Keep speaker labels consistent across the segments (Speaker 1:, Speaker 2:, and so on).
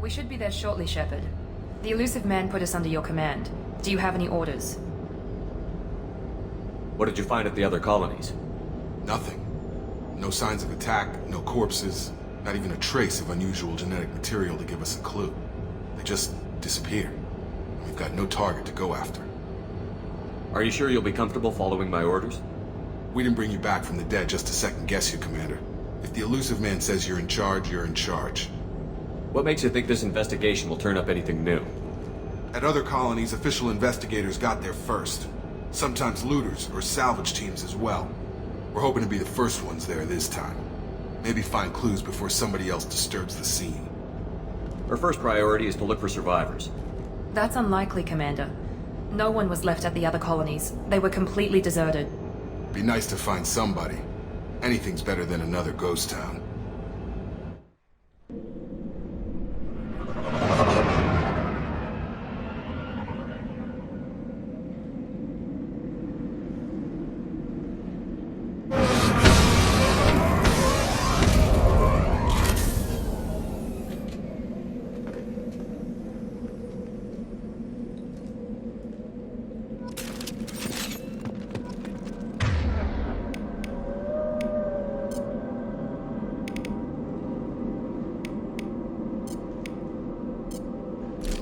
Speaker 1: We should be there shortly, Shepard. The Illusive Man put us under your command. Do you have any orders?
Speaker 2: What did you find at the other colonies?
Speaker 3: Nothing. No signs of attack, no corpses, not even a trace of unusual genetic material to give us a clue. They just disappeared. We've got no target to go after.
Speaker 2: Are you sure you'll be comfortable following my orders?
Speaker 3: We didn't bring you back from the dead just to second guess you, Commander. If the Illusive Man says you're in charge, you're in charge.
Speaker 2: What makes you think this investigation will turn up anything new?
Speaker 3: At other colonies, official investigators got there first. Sometimes looters or salvage teams as well. We're hoping to be the first ones there this time. Maybe find clues before somebody else disturbs the scene.
Speaker 2: Our first priority is to look for survivors.
Speaker 1: That's unlikely, Commander. No one was left at the other colonies. They were completely deserted.
Speaker 3: Be nice to find somebody. Anything's better than another ghost town.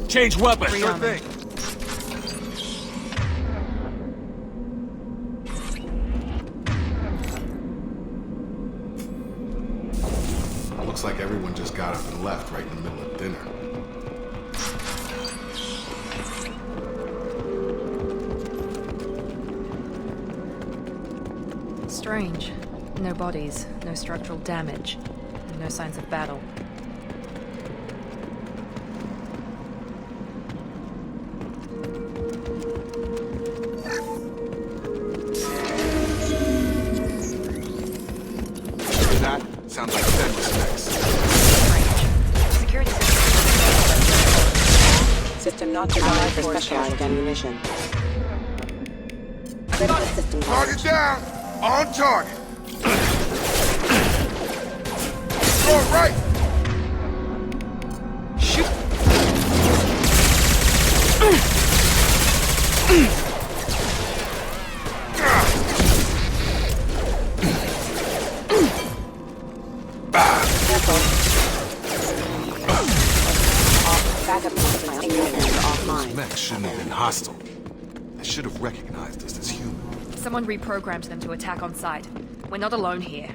Speaker 4: Change weapons.
Speaker 1: Sure thing.
Speaker 3: Looks like everyone just got up and left right in the middle of dinner.
Speaker 1: Strange. No bodies, no structural damage, and no signs of battle.
Speaker 3: Sounds like Fenris next.
Speaker 1: Security
Speaker 5: System not designed for specialized ammunition. Critical system
Speaker 3: Target down! On target! Go right!
Speaker 1: Shoot!
Speaker 3: Those mechs shouldn't have been hostile. They should have recognized us as human.
Speaker 1: Someone reprogrammed them to attack on sight. We're not alone here.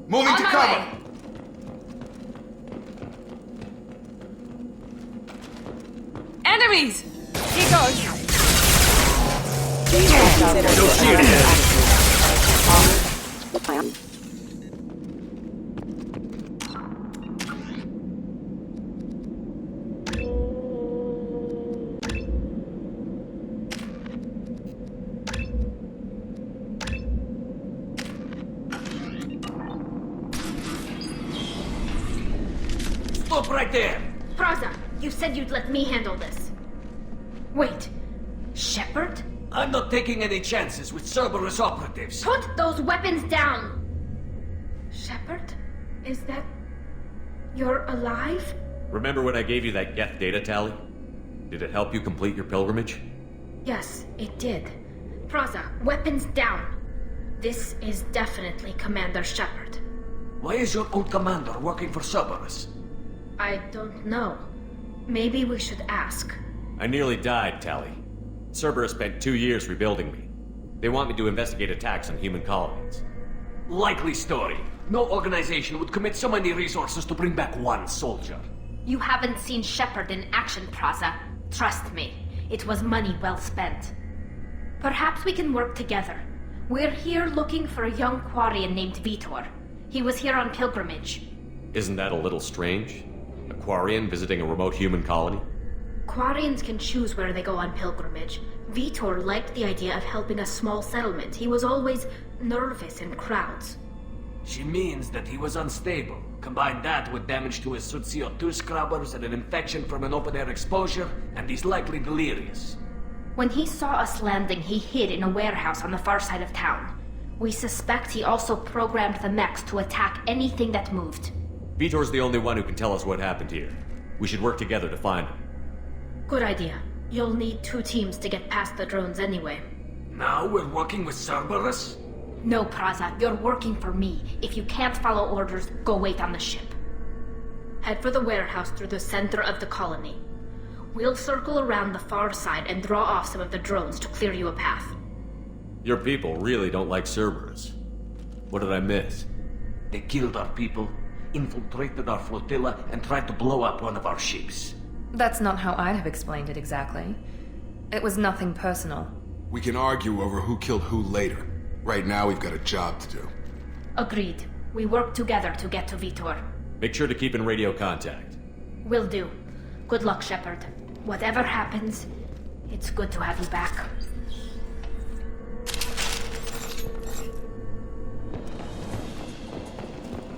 Speaker 3: Moving to cover!
Speaker 1: Enemies! Here goes!
Speaker 5: the plan.
Speaker 4: Stop right there!
Speaker 6: Praza, you said you'd let me handle this. Wait, Shepard?
Speaker 4: I'm not taking any chances with Cerberus operatives.
Speaker 6: Put those weapons down! Shepard? Is that... you're alive?
Speaker 2: Remember when I gave you that Geth data tally? Did it help you complete your pilgrimage?
Speaker 6: Yes, it did. Praza, weapons down. This is definitely Commander Shepard.
Speaker 4: Why is your old commander working for Cerberus?
Speaker 6: I don't know. Maybe we should ask.
Speaker 2: I nearly died, Tally. Cerberus spent 2 years rebuilding me. They want me to investigate attacks on human colonies.
Speaker 4: Likely story. No organization would commit so many resources to bring back one soldier.
Speaker 6: You haven't seen Shepard in action, Praza. Trust me, it was money well spent. Perhaps we can work together. We're here looking for a young Quarian named Vitor. He was here on pilgrimage.
Speaker 2: Isn't that a little strange? A Quarian visiting a remote human colony?
Speaker 6: Quarians can choose where they go on pilgrimage. Vitor liked the idea of helping a small settlement. He was always nervous in crowds.
Speaker 4: She means that he was unstable. Combine that with damage to his CO2 scrubbers and an infection from an open-air exposure, and he's likely delirious.
Speaker 6: When he saw us landing, he hid in a warehouse on the far side of town. We suspect he also programmed the mechs to attack anything that moved.
Speaker 2: Vitor's the only one who can tell us what happened here. We should work together to find him.
Speaker 6: Good idea. You'll need 2 teams to get past the drones anyway.
Speaker 4: Now we're working with Cerberus?
Speaker 6: No, Praza, you're working for me. If you can't follow orders, go wait on the ship. Head for the warehouse through the center of the colony. We'll circle around the far side and draw off some of the drones to clear you a path.
Speaker 2: Your people really don't like Cerberus. What did I miss?
Speaker 4: They killed our people, infiltrated our flotilla, and tried to blow up one of our ships.
Speaker 1: That's not how I'd have explained it exactly. It was nothing personal.
Speaker 3: We can argue over who killed who later. Right now, we've got a job to do.
Speaker 6: Agreed. We work together to get to Vitor.
Speaker 2: Make sure to keep in radio contact.
Speaker 6: Will do. Good luck, Shepard. Whatever happens, it's good to have you back.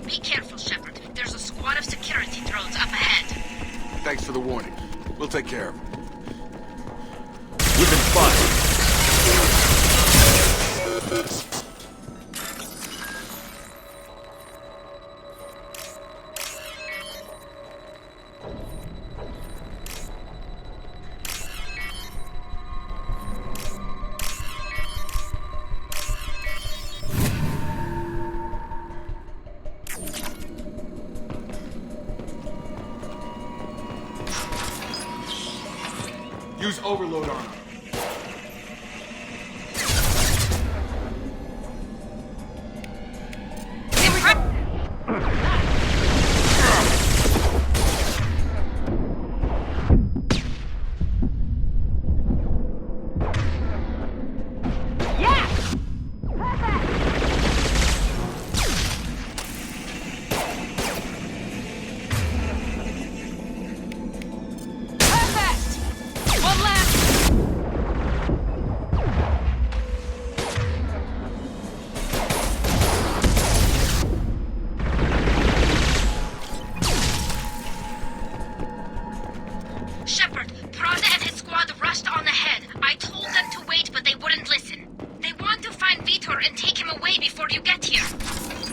Speaker 6: Be careful, Shepard. There's a squad of security drones up ahead.
Speaker 3: Thanks for the warning. We'll take care of it.
Speaker 2: We've been spotted.
Speaker 3: Use overload armor.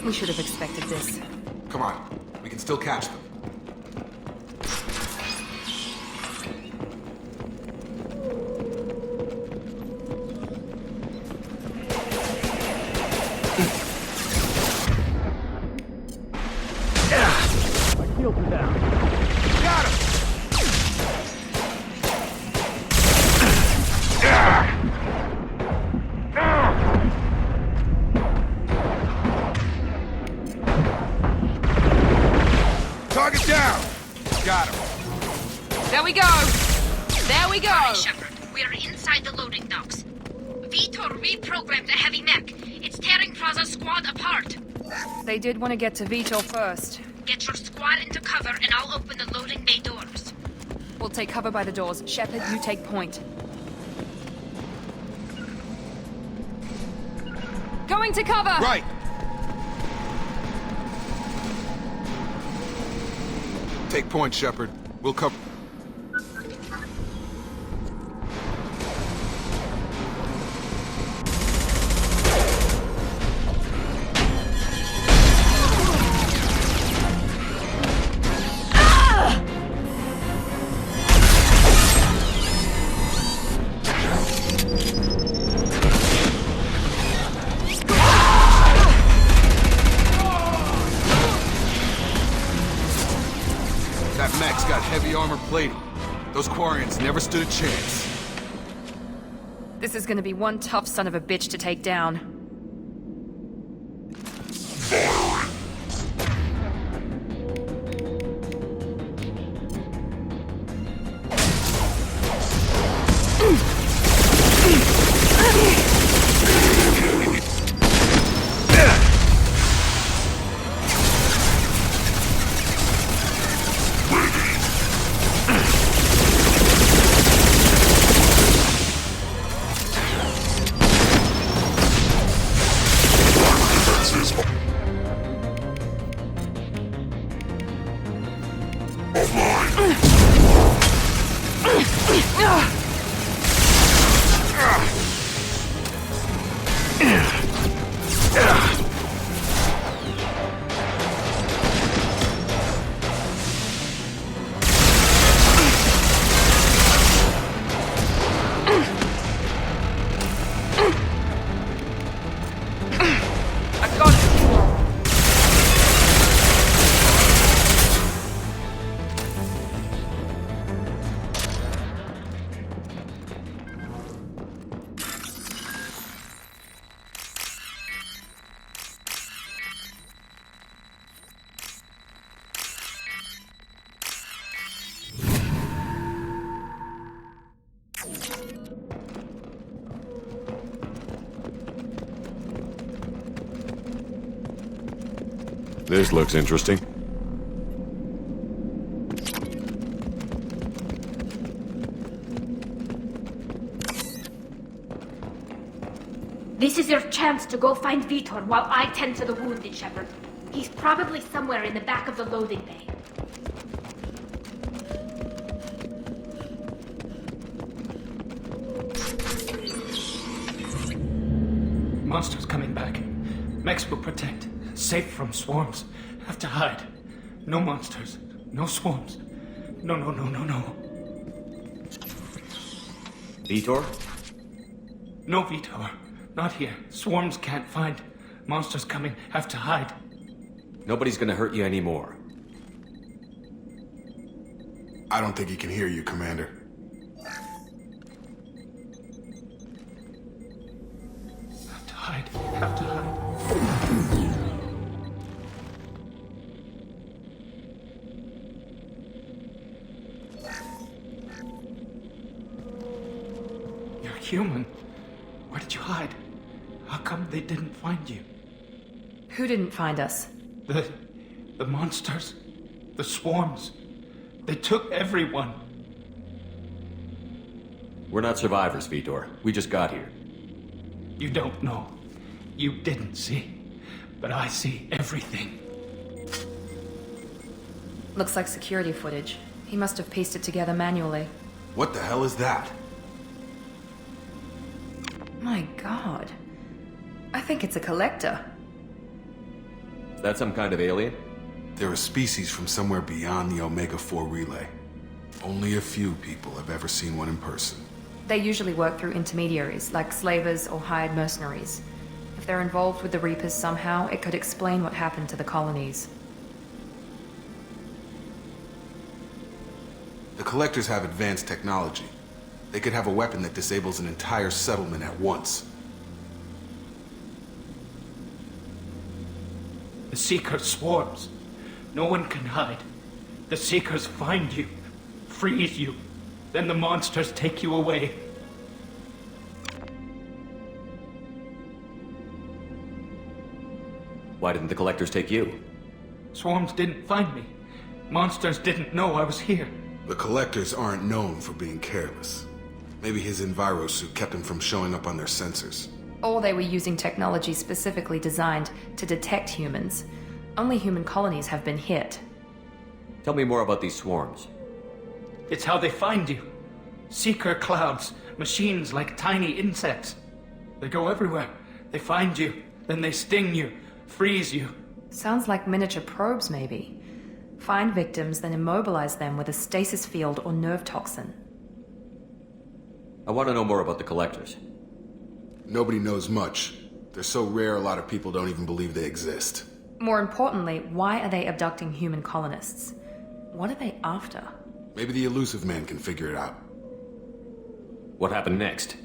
Speaker 1: We should have expected this.
Speaker 3: Come on. We can still catch them. Target down! Got him.
Speaker 1: There we go! There we go!
Speaker 6: Sorry, Shepard. We're inside the loading docks. Vitor reprogrammed a heavy mech. It's tearing Praza's squad apart.
Speaker 1: They did want to get to Vitor first.
Speaker 6: Get your squad into cover and I'll open the loading bay doors.
Speaker 1: We'll take cover by the doors. Shepard, you take point. Going to cover!
Speaker 3: Right! Take point, Shepard. We'll cover... That mech's got heavy armor plating. Those Quarians never stood a chance.
Speaker 1: This is gonna be one tough son of a bitch to take down.
Speaker 3: of mine!
Speaker 4: I got it!
Speaker 2: This looks interesting.
Speaker 6: This is your chance to go find Vitor while I tend to the wounded, Shepard. He's probably somewhere in the back of the loading bay.
Speaker 7: Monsters coming back. Mex will protect. Safe from swarms. Have to hide. No monsters. No swarms. No.
Speaker 2: Vitor?
Speaker 7: No Vitor. Not here. Swarms can't find. Monsters coming. Have to hide.
Speaker 2: Nobody's gonna hurt you anymore.
Speaker 3: I don't think he can hear you, Commander.
Speaker 7: Have to hide. Have to hide. You're human. Where did you hide? How come they didn't find you?
Speaker 1: Who didn't find us?
Speaker 7: The monsters. The swarms. They took everyone.
Speaker 2: We're not survivors, Vitor. We just got here.
Speaker 7: You don't know. You didn't see. But I see everything.
Speaker 1: Looks like security footage. He must have pieced it together manually.
Speaker 3: What the hell is that?
Speaker 1: My god. I think it's a collector.
Speaker 2: Is that some kind of alien?
Speaker 3: They're a species from somewhere beyond the Omega-4 relay. Only a few people have ever seen one in person.
Speaker 1: They usually work through intermediaries, like slavers or hired mercenaries. If they're involved with the Reapers somehow, it could explain what happened to the colonies.
Speaker 3: The Collectors have advanced technology. They could have a weapon that disables an entire settlement at once.
Speaker 7: The Seeker swarms. No one can hide. The Seekers find you, freeze you, then the monsters take you away.
Speaker 2: Why didn't the Collectors take you?
Speaker 7: Swarms didn't find me. Monsters didn't know I was here.
Speaker 3: The Collectors aren't known for being careless. Maybe his Enviro suit kept him from showing up on their sensors.
Speaker 1: Or they were using technology specifically designed to detect humans. Only human colonies have been hit.
Speaker 2: Tell me more about these swarms.
Speaker 7: It's how they find you. Seeker clouds, machines like tiny insects. They go everywhere. They find you, then they sting you, freeze you.
Speaker 1: Sounds like miniature probes, maybe. Find victims, then immobilize them with a stasis field or nerve toxin.
Speaker 2: I want to know more about the Collectors.
Speaker 3: Nobody knows much. They're so rare a lot of people don't even believe they exist.
Speaker 1: More importantly, why are they abducting human colonists? What are they after?
Speaker 3: Maybe the Elusive Man can figure it out.
Speaker 2: What happened next?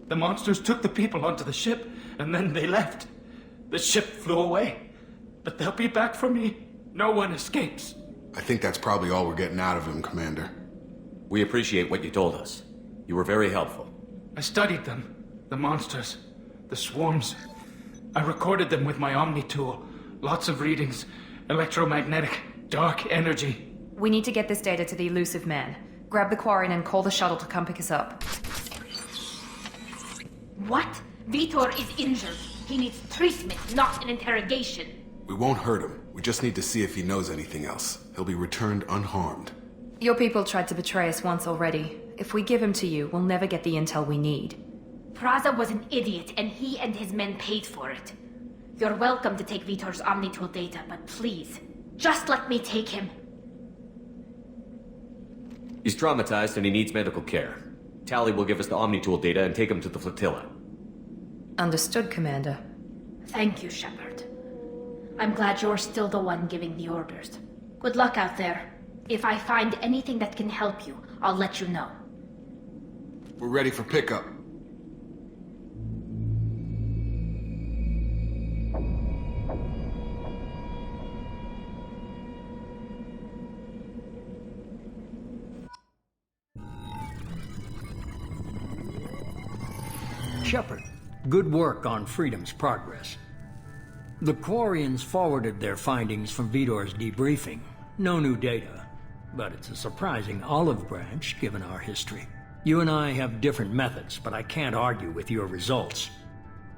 Speaker 7: The monsters took the people onto the ship, and then they left. The ship flew away. But they'll be back for me. No one escapes.
Speaker 3: I think that's probably all we're getting out of him, Commander.
Speaker 2: We appreciate what you told us. You were very helpful.
Speaker 7: I studied them. The monsters. The swarms. I recorded them with my Omni tool. Lots of readings. Electromagnetic. Dark energy.
Speaker 1: We need to get this data to the Elusive Man. Grab the Quarian and call the shuttle to come pick us up.
Speaker 6: What? Vitor is injured. He needs treatment, not an interrogation.
Speaker 3: We won't hurt him. We just need to see if he knows anything else. he'll be returned unharmed.
Speaker 1: Your people tried to betray us once already. If we give him to you, we'll never get the intel we need.
Speaker 6: Praza was an idiot, and he and his men paid for it. You're welcome to take Vitor's Omnitool data, but please, just let me take him.
Speaker 2: He's traumatized and he needs medical care. Tali will give us the Omnitool data and take him to the flotilla.
Speaker 1: Understood, Commander.
Speaker 6: Thank you, Shepard. I'm glad you're still the one giving the orders. Good luck out there. If I find anything that can help you, I'll let you know.
Speaker 3: We're ready for pickup.
Speaker 8: Shepard, good work on Freedom's progress. The Quarians forwarded their findings from Vitor's debriefing. No new data, but it's a surprising olive branch given our history. You and I have different methods, but I can't argue with your results.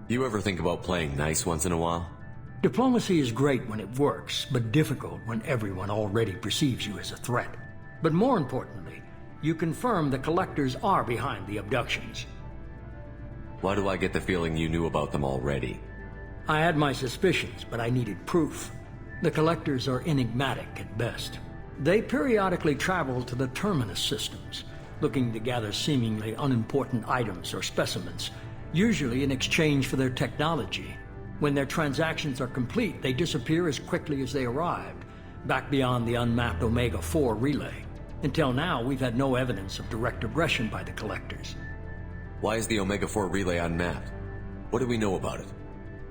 Speaker 2: You ever think about playing nice once in a while?
Speaker 8: Diplomacy is great when it works, but difficult when everyone already perceives you as a threat. But more importantly, you confirm the Collectors are behind the abductions.
Speaker 2: Why do I get the feeling you knew about them already?
Speaker 8: I had my suspicions, but I needed proof. The Collectors are enigmatic at best. They periodically travel to the Terminus systems, looking to gather seemingly unimportant items or specimens, usually in exchange for their technology. When their transactions are complete, they disappear as quickly as they arrived, back beyond the unmapped Omega-4 relay. Until now, we've had no evidence of direct aggression by the Collectors.
Speaker 2: Why is the Omega-4 relay unmapped? What do we know about it?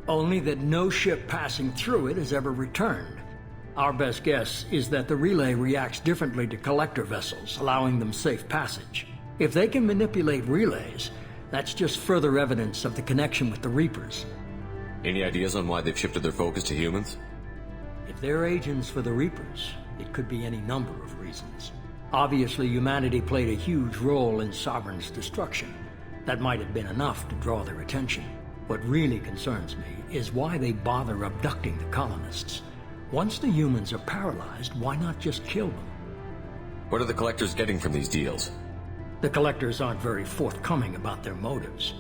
Speaker 8: Only that no ship passing through it has ever returned. Our best guess is that the relay reacts differently to Collector vessels, allowing them safe passage. If they can manipulate relays, that's just further evidence of the connection with the Reapers.
Speaker 2: Any ideas on why they've shifted their focus to humans?
Speaker 8: If they're agents for the Reapers, it could be any number of reasons. Obviously, humanity played a huge role in Sovereign's destruction. That might have been enough to draw their attention. What really concerns me is why they bother abducting the colonists. Once the humans are paralyzed, why not just kill them?
Speaker 2: What are the Collectors getting from these deals?
Speaker 8: The Collectors aren't very forthcoming about their motives.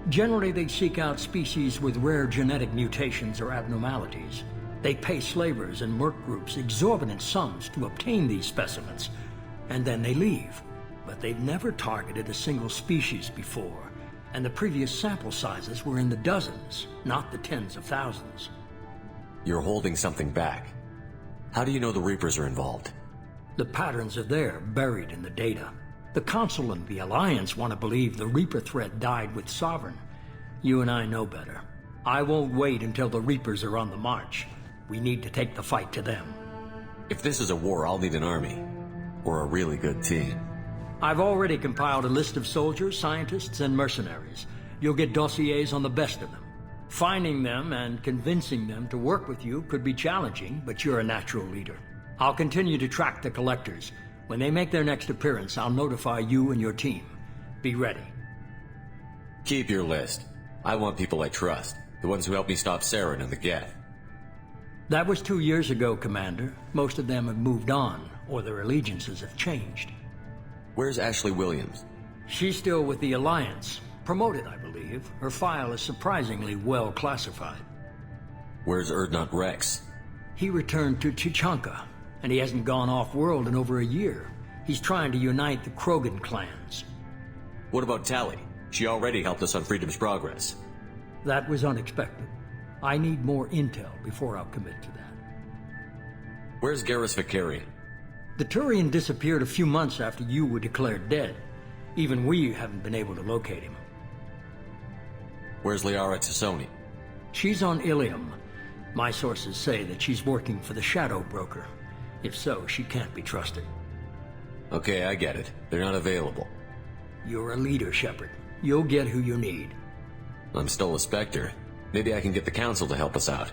Speaker 8: Generally, they seek out species with rare genetic mutations or abnormalities. They pay slavers and merc groups exorbitant sums to obtain these specimens, and then they leave. But they've never targeted a single species before, and the previous sample sizes were in the dozens, not the tens of thousands.
Speaker 2: You're holding something back. How do you know the Reapers are involved?
Speaker 8: The patterns are there, buried in the data. The Council and the Alliance want to believe the Reaper threat died with Sovereign. You and I know better. I won't wait until the Reapers are on the march. We need to take the fight to them.
Speaker 2: If this is a war, I'll need an army. Or a really good team.
Speaker 8: I've already compiled a list of soldiers, scientists, and mercenaries. You'll get dossiers on the best of them. Finding them and convincing them to work with you could be challenging, but you're a natural leader. I'll continue to track the Collectors. When they make their next appearance, I'll notify you and your team. Be ready.
Speaker 2: Keep your list. I want people I trust. The ones who helped me stop Saren and the Geth.
Speaker 8: That was 2 years ago, Commander. Most of them have moved on, or their allegiances have changed.
Speaker 2: Where's Ashley Williams?
Speaker 8: She's still with the Alliance. Promoted, I believe. Her file is surprisingly well classified.
Speaker 2: Where's Urdnot Rex?
Speaker 8: He returned to Chichanka, and he hasn't gone off-world in over a year. He's trying to unite the Krogan clans.
Speaker 2: What about Tali? She already helped us on Freedom's progress.
Speaker 8: That was unexpected. I need more intel before I'll commit to that.
Speaker 2: Where's Garrus Vakarian?
Speaker 8: The Turian disappeared a few months after you were declared dead. Even we haven't been able to locate him.
Speaker 2: Where's Liara Tassoni?
Speaker 8: She's on Ilium. My sources say that she's working for the Shadow Broker. If so, she can't be trusted.
Speaker 2: Okay, I get it. They're not available.
Speaker 8: You're a leader, Shepard. You'll get who you need.
Speaker 2: I'm still a Spectre. Maybe I can get the Council to help us out.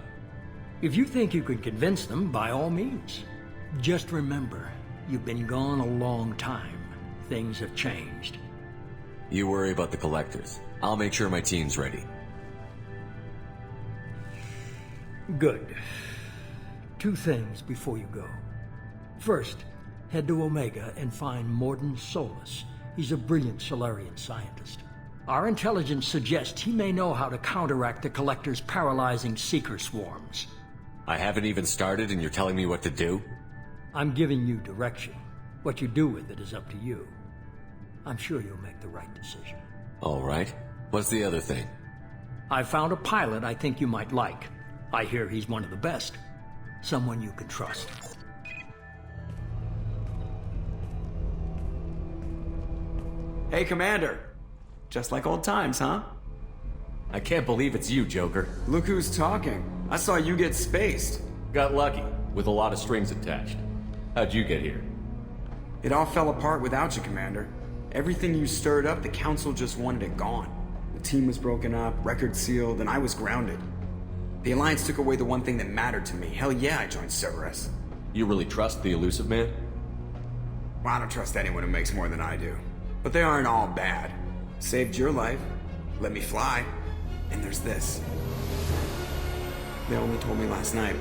Speaker 8: If you think you can convince them, by all means. Just remember, you've been gone a long time. Things have changed.
Speaker 2: You worry about the Collectors. I'll make sure my team's ready.
Speaker 8: Good. 2 things before you go. First, head to Omega and find Mordin Solus. He's a brilliant Solarian scientist. Our intelligence suggests he may know how to counteract the Collector's paralyzing Seeker swarms.
Speaker 2: I haven't even started and you're telling me what to do?
Speaker 8: I'm giving you direction. What you do with it is up to you. I'm sure you'll make the right decision.
Speaker 2: All right. What's the other thing?
Speaker 8: I found a pilot I think you might like. I hear he's one of the best. Someone you can trust.
Speaker 9: Hey, Commander. Just like old times, huh?
Speaker 2: I can't believe it's you, Joker.
Speaker 9: Look who's talking. I saw you get spaced.
Speaker 2: Got lucky, with a lot of strings attached. How'd you get here?
Speaker 9: It all fell apart without you, Commander. Everything you stirred up, the Council just wanted it gone. The team was broken up, record sealed, and I was grounded. The Alliance took away the one thing that mattered to me. Hell yeah, I joined Cerberus.
Speaker 2: You really trust the Illusive Man?
Speaker 9: Well, I don't trust anyone who makes more than I do. But they aren't all bad. Saved your life, let me fly, and there's this. They only told me last night.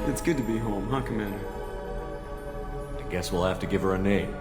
Speaker 9: It's good to be home, huh, Commander?
Speaker 2: I guess we'll have to give her a name.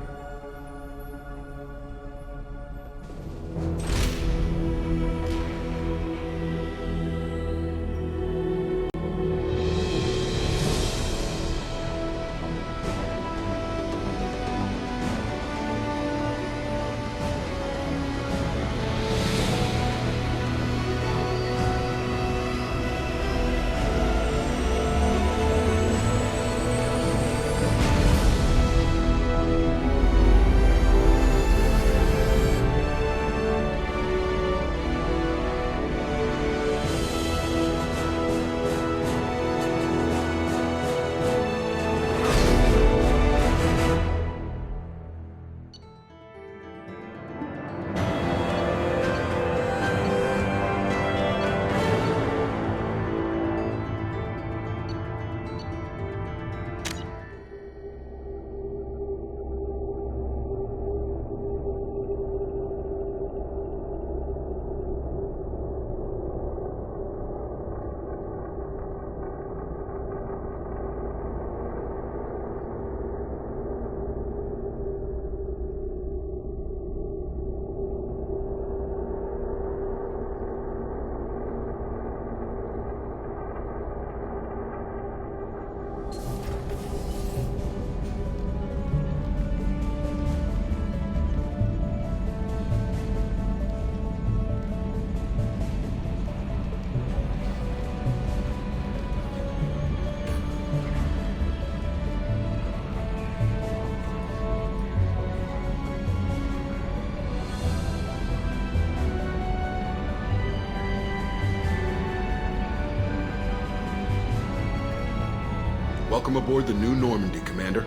Speaker 3: Welcome aboard the New Normandy, Commander.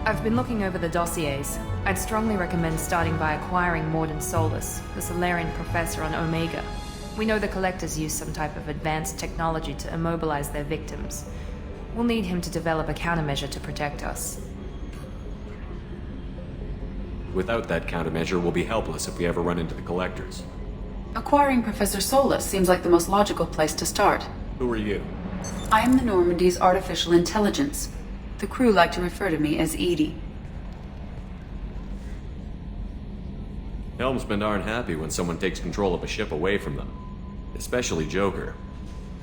Speaker 1: I've been looking over the dossiers. I'd strongly recommend starting by acquiring Mordin Solus, the Solarian professor on Omega. We know the Collectors use some type of advanced technology to immobilize their victims. We'll need him to develop a countermeasure to protect us.
Speaker 2: Without that countermeasure, we'll be helpless if we ever run into the Collectors.
Speaker 10: Acquiring Professor Solus seems like the most logical place to start.
Speaker 2: Who are you?
Speaker 10: I am the Normandy's artificial intelligence. The crew like to refer to me as Edie.
Speaker 2: Helmsmen aren't happy when someone takes control of a ship away from them. Especially Joker.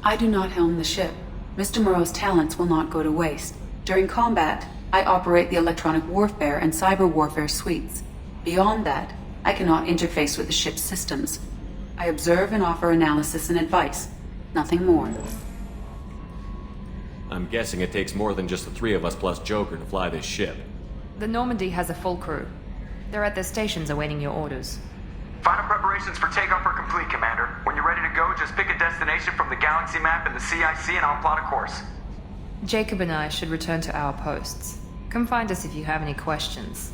Speaker 10: I do not helm the ship. Mr. Moreau's talents will not go to waste. During combat, I operate the electronic warfare and cyber warfare suites. Beyond that, I cannot interface with the ship's systems. I observe and offer analysis and advice. Nothing more.
Speaker 2: I'm guessing it takes more than just the three of us plus Joker to fly this ship.
Speaker 1: The Normandy has a full crew. They're at their stations awaiting your orders.
Speaker 11: Final preparation. Preparations for takeoff are complete, Commander. When you're ready to go, just pick a destination from the galaxy map in the CIC and I'll plot a course.
Speaker 1: Jacob and I should return to our posts. Come find us if you have any questions.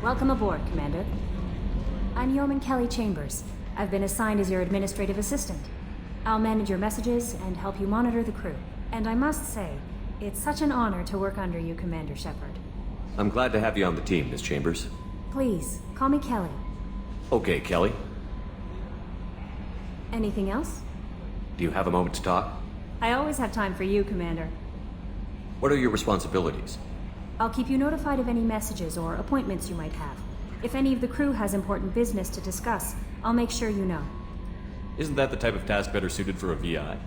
Speaker 12: Welcome aboard, Commander. I'm Yeoman Kelly Chambers. I've been assigned as your administrative assistant. I'll manage your messages and help you monitor the crew. And I must say, it's such an honor to work under you, Commander Shepard.
Speaker 2: I'm glad to have you on the team, Miss Chambers.
Speaker 12: Please, call me Kelly.
Speaker 2: Okay, Kelly.
Speaker 12: Anything else?
Speaker 2: Do you have a moment to talk?
Speaker 12: I always have time for you, Commander.
Speaker 2: What are your responsibilities?
Speaker 12: I'll keep you notified of any messages or appointments you might have. If any of the crew has important business to discuss, I'll make sure you know.
Speaker 2: Isn't that the type of task better suited for a VI?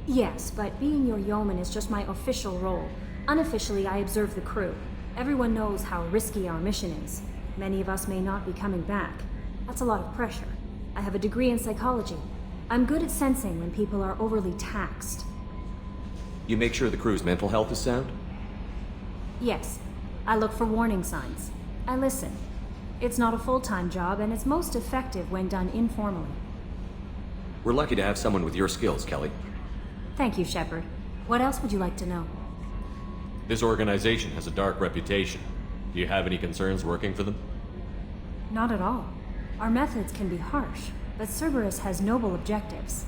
Speaker 12: Yes, but being your yeoman is just my official role. Unofficially, I observe the crew. Everyone knows how risky our mission is. Many of us may not be coming back. That's a lot of pressure. I have a degree in psychology. I'm good at sensing when people are overly taxed.
Speaker 2: You make sure the crew's mental health is sound?
Speaker 12: Yes, I look for warning signs. I listen. It's not a full-time job, and it's most effective when done informally.
Speaker 2: We're lucky to have someone with your skills, Kelly.
Speaker 12: Thank you, Shepard. What else would you like to know?
Speaker 2: This organization has a dark reputation. Do you have any concerns working for them?
Speaker 12: Not at all. Our methods can be harsh, but Cerberus has noble objectives.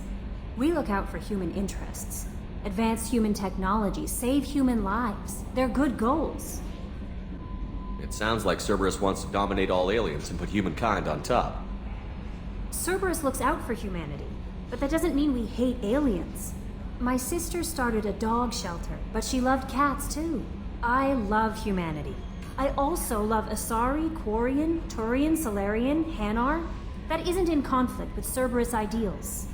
Speaker 12: We look out for human interests. Advance human technology, save human lives. They're good goals.
Speaker 2: It sounds like Cerberus wants to dominate all aliens and put humankind on top.
Speaker 12: Cerberus looks out for humanity, but that doesn't mean we hate aliens. My sister started a dog shelter, but she loved cats too. I love humanity. I also love Asari, Quarian, Turian, Salarian, Hanar. That isn't in conflict with Cerberus ideals.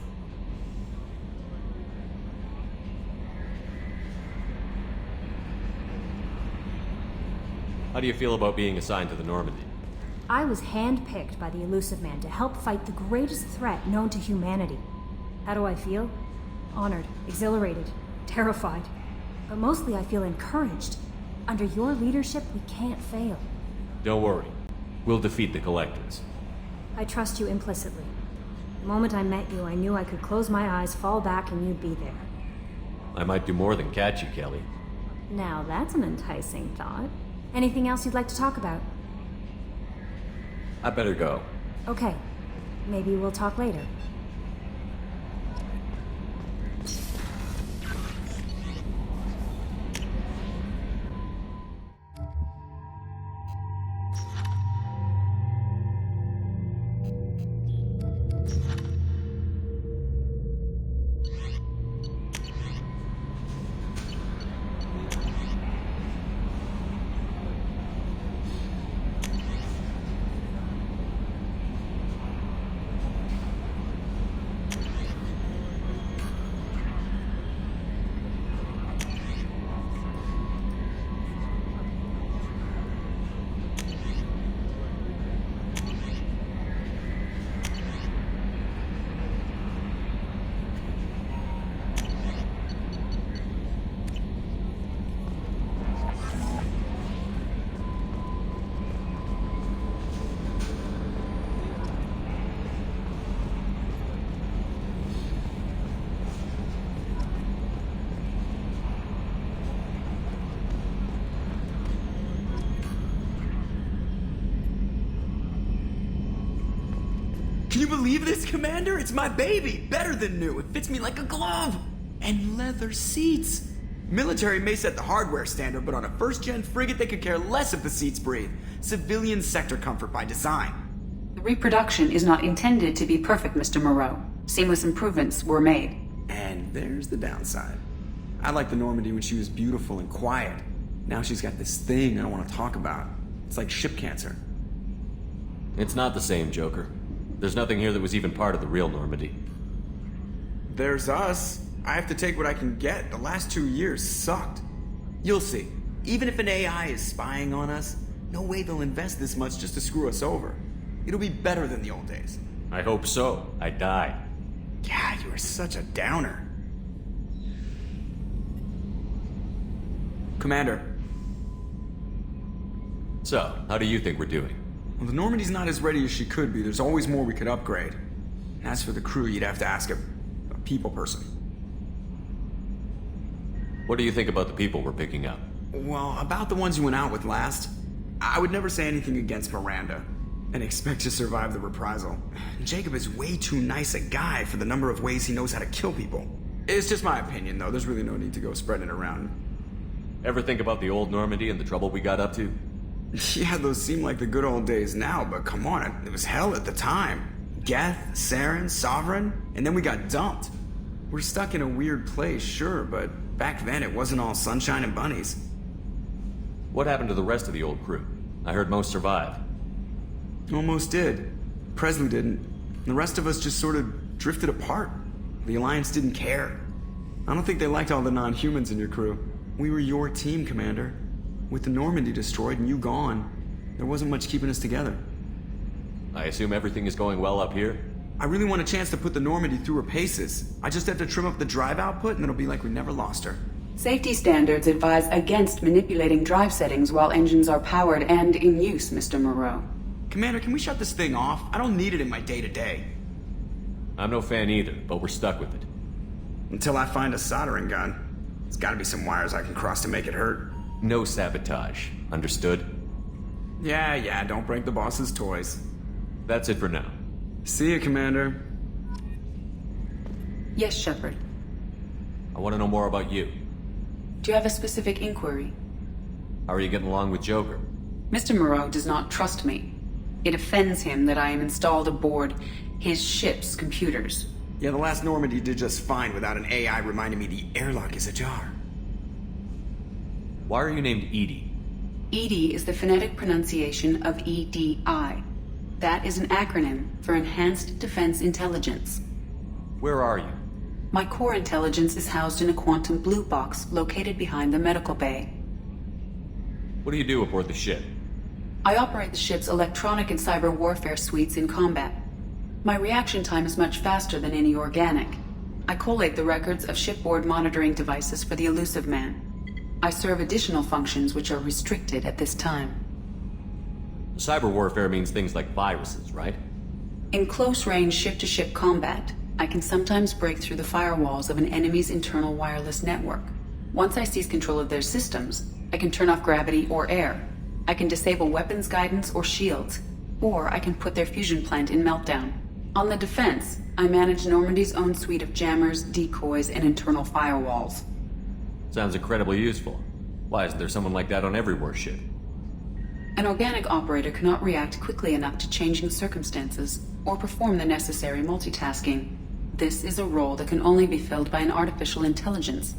Speaker 2: How do you feel about being assigned to the Normandy?
Speaker 12: I was handpicked by the Illusive Man to help fight the greatest threat known to humanity. How do I feel? Honored, exhilarated, terrified. But mostly I feel encouraged. Under your leadership, we can't fail.
Speaker 2: Don't worry. We'll defeat the Collectors.
Speaker 12: I trust you implicitly. The moment I met you, I knew I could close my eyes, fall back, and you'd be there.
Speaker 2: I might do more than catch you, Kelly.
Speaker 12: Now that's an enticing thought. Anything else you'd like to talk about?
Speaker 2: I better go.
Speaker 12: Okay. Maybe we'll talk later.
Speaker 9: Can you believe this, Commander? It's my baby! Better than new. It fits me like a glove! And leather seats. Military may set the hardware standard, but on a first-gen frigate they could care less if the seats breathe. Civilian sector comfort by design.
Speaker 10: The reproduction is not intended to be perfect, Mr. Moreau. Seamless improvements were made.
Speaker 9: And there's the downside. I liked the Normandy when she was beautiful and quiet. Now she's got this thing I don't want to talk about. It's like ship cancer.
Speaker 2: It's not the same, Joker. There's nothing here that was even part of the real Normandy.
Speaker 9: There's us. I have to take what I can get. The last 2 years sucked. You'll see. Even if an AI is spying on us, no way they'll invest this much just to screw us over. It'll be better than the old days.
Speaker 2: I hope so. I died.
Speaker 9: God, you are such a downer. Commander.
Speaker 2: So, how do you think we're doing?
Speaker 9: Well, the Normandy's not as ready as she could be. There's always more we could upgrade. And as for the crew, you'd have to ask a people person.
Speaker 2: What do you think about the people we're picking up?
Speaker 9: Well, about the ones you went out with last, I would never say anything against Miranda and expect to survive the reprisal. Jacob is way too nice a guy for the number of ways he knows how to kill people. It's just my opinion, though. There's really no need to go spreading it around.
Speaker 2: Ever think about the old Normandy and the trouble we got up to?
Speaker 9: Yeah, those seem like the good old days now, but come on, it was hell at the time. Geth, Saren, Sovereign, and then we got dumped. We're stuck in a weird place, sure, but back then it wasn't all sunshine and bunnies.
Speaker 2: What happened to the rest of the old crew? I heard most survived.
Speaker 9: Almost did. Presley didn't. The rest of us just sort of drifted apart. The Alliance didn't care. I don't think they liked all the non-humans in your crew. We were your team, Commander. With the Normandy destroyed and you gone, there wasn't much keeping us together.
Speaker 2: I assume everything is going well up here?
Speaker 9: I really want a chance to put the Normandy through her paces. I just have to trim up the drive output and it'll be like we never lost her.
Speaker 10: Safety standards advise against manipulating drive settings while engines are powered and in use, Mr. Moreau.
Speaker 9: Commander, can we shut this thing off? I don't need it in my day-to-day.
Speaker 2: I'm no fan either, but we're stuck with it.
Speaker 9: Until I find a soldering gun. There's gotta be some wires I can cross to make it hurt.
Speaker 2: No sabotage. Understood?
Speaker 9: Yeah, don't break the boss's toys.
Speaker 2: That's it for now.
Speaker 9: See you, Commander.
Speaker 10: Yes, Shepard.
Speaker 2: I want to know more about you.
Speaker 10: Do you have a specific inquiry?
Speaker 2: How are you getting along with Joker?
Speaker 10: Mr. Moreau does not trust me. It offends him that I am installed aboard his ship's computers.
Speaker 9: Yeah, the last Normandy did just fine without an AI reminding me the airlock is ajar.
Speaker 2: Why are you named EDI?
Speaker 10: EDI is the phonetic pronunciation of EDI. That is an acronym for Enhanced Defense Intelligence.
Speaker 2: Where are you?
Speaker 10: My core intelligence is housed in a quantum blue box located behind the medical bay.
Speaker 2: What do you do aboard the ship?
Speaker 10: I operate the ship's electronic and cyber warfare suites in combat. My reaction time is much faster than any organic. I collate the records of shipboard monitoring devices for the Elusive Man. I serve additional functions which are restricted at this time.
Speaker 2: Cyber warfare means things like viruses, right?
Speaker 10: In close-range ship-to-ship combat, I can sometimes break through the firewalls of an enemy's internal wireless network. Once I seize control of their systems, I can turn off gravity or air. I can disable weapons guidance or shields, or I can put their fusion plant in meltdown. On the defense, I manage Normandy's own suite of jammers, decoys, and internal firewalls.
Speaker 2: Sounds incredibly useful. Why isn't there someone like that on every warship?
Speaker 10: An organic operator cannot react quickly enough to changing circumstances or perform the necessary multitasking. This is a role that can only be filled by an artificial intelligence.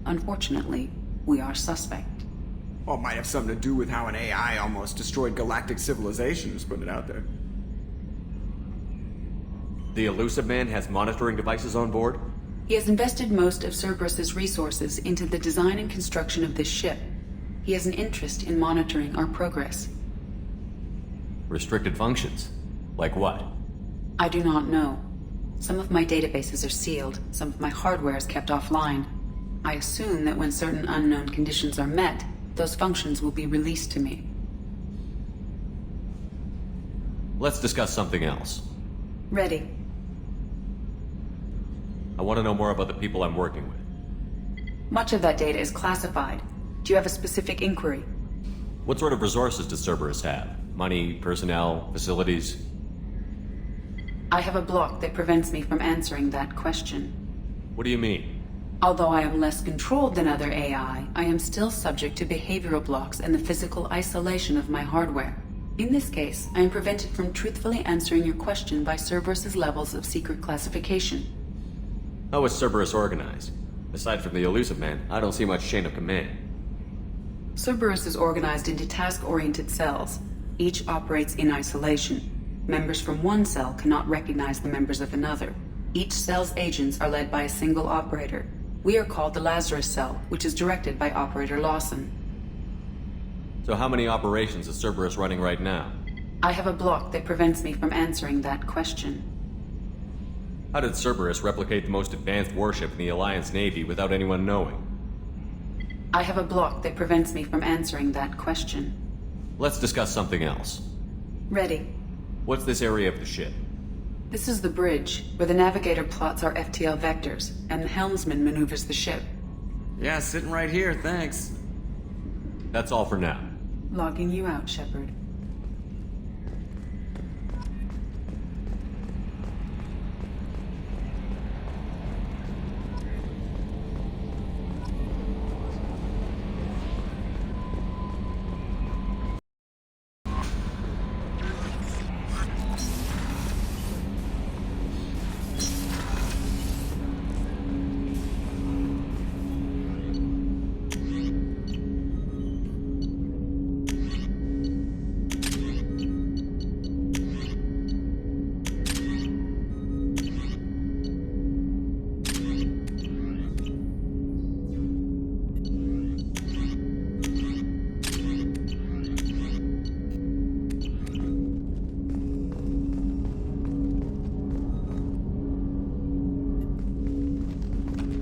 Speaker 10: Unfortunately, we are suspect.
Speaker 9: Well, it might have something to do with how an AI almost destroyed galactic civilization, just putting it out there.
Speaker 2: The Elusive Man has monitoring devices on board?
Speaker 10: He has invested most of Cerberus's resources into the design and construction of this ship. He has an interest in monitoring our progress.
Speaker 2: Restricted functions? Like what?
Speaker 10: I do not know. Some of my databases are sealed, some of my hardware is kept offline. I assume that when certain unknown conditions are met, those functions will be released to me.
Speaker 2: Let's discuss something else.
Speaker 10: Ready.
Speaker 2: I want to know more about the people I'm working with.
Speaker 10: Much of that data is classified. Do you have a specific inquiry?
Speaker 2: What sort of resources does Cerberus have? Money, personnel, facilities?
Speaker 10: I have a block that prevents me from answering that question.
Speaker 2: What do you mean?
Speaker 10: Although I am less controlled than other AI, I am still subject to behavioral blocks and the physical isolation of my hardware. In this case, I am prevented from truthfully answering your question by Cerberus's levels of secret classification.
Speaker 2: How is Cerberus organized? Aside from the Elusive Man, I don't see much chain of command.
Speaker 10: Cerberus is organized into task-oriented cells. Each operates in isolation. Members from one cell cannot recognize the members of another. Each cell's agents are led by a single operator. We are called the Lazarus Cell, which is directed by Operator Lawson.
Speaker 2: So how many operations is Cerberus running right now?
Speaker 10: I have a block that prevents me from answering that question.
Speaker 2: How did Cerberus replicate the most advanced warship in the Alliance Navy without anyone knowing?
Speaker 10: I have a block that prevents me from answering that question.
Speaker 2: Let's discuss something else.
Speaker 10: Ready.
Speaker 2: What's this area of the ship?
Speaker 10: This is the bridge, where the navigator plots our FTL vectors, and the helmsman maneuvers the ship.
Speaker 9: Yeah, sitting right here, thanks.
Speaker 2: That's all for now.
Speaker 10: Logging you out, Shepard.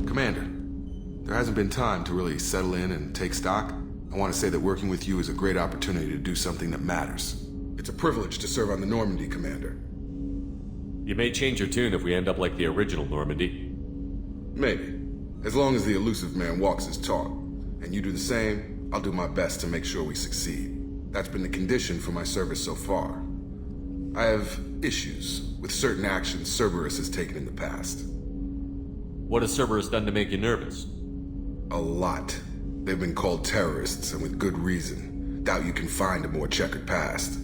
Speaker 3: Commander, there hasn't been time to really settle in and take stock. I want to say that working with you is a great opportunity to do something that matters. It's a privilege to serve on the Normandy, Commander.
Speaker 2: You may change your tune if we end up like the original Normandy.
Speaker 3: Maybe. As long as the Elusive Man walks his talk, and you do the same, I'll do my best to make sure we succeed. That's been the condition for my service so far. I have issues with certain actions Cerberus has taken in the past.
Speaker 2: What has Cerberus done to make you nervous?
Speaker 3: A lot. They've been called terrorists, and with good reason. Doubt you can find a more checkered past.